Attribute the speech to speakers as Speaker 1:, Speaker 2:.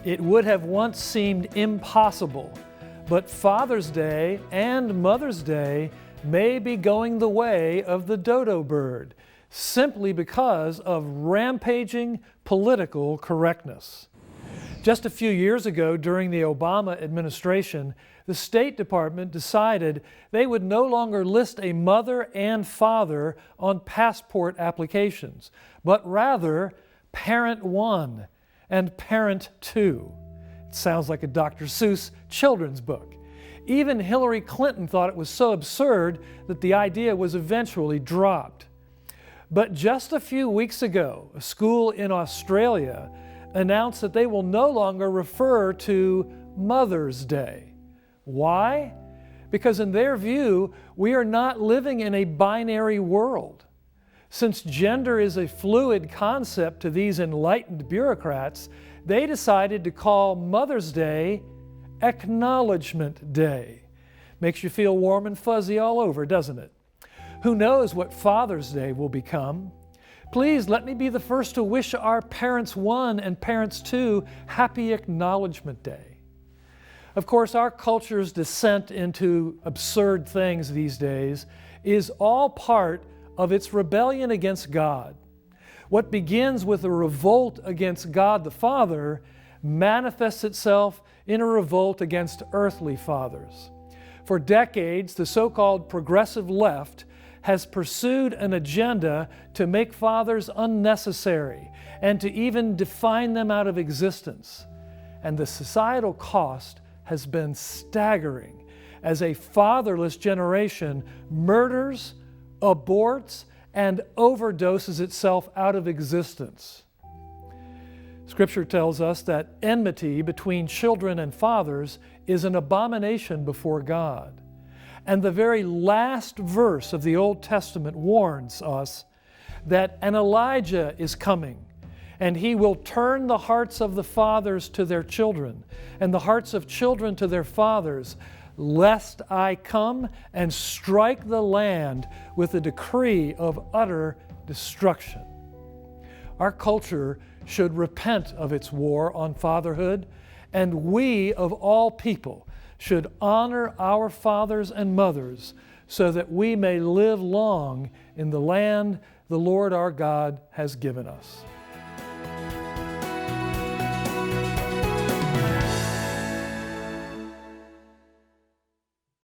Speaker 1: It would have once seemed impossible, but Father's Day and Mother's Day may be going the way of the dodo bird, simply because of rampaging political correctness. Just a few years ago, during the Obama administration, the State Department decided they would no longer list a mother and father on passport applications, but rather Parent 1 and Parent 2. It sounds like a Dr. Seuss children's book. Even Hillary Clinton thought it was so absurd that the idea was eventually dropped. But just a few weeks ago, a school in Australia announced that they will no longer refer to Mother's Day. Why? Because in their view, we are not living in a binary world. Since gender is a fluid concept to these enlightened bureaucrats, they decided to call Mother's Day Acknowledgement Day. Makes you feel warm and fuzzy all over, doesn't it? Who knows what Father's Day will become? Please let me be the first to wish our Parents 1 and Parents 2 Happy Acknowledgement Day. Of course, our culture's descent into absurd things these days is all part of its rebellion against God. What begins with a revolt against God the Father manifests itself in a revolt against earthly fathers. For decades, the so-called progressive left has pursued an agenda to make fathers unnecessary and to even define them out of existence. And the societal cost has been staggering as a fatherless generation murders, aborts, and overdoses itself out of existence. Scripture tells us that enmity between children and fathers is an abomination before God. And the very last verse of the Old Testament warns us that an Elijah is coming, and he will turn the hearts of the fathers to their children, and the hearts of children to their fathers, lest I come and strike the land with a decree of utter destruction. Our culture should repent of its war on fatherhood, and we, of all people, should honor our fathers and mothers so that we may live long in the land the Lord our God has given us.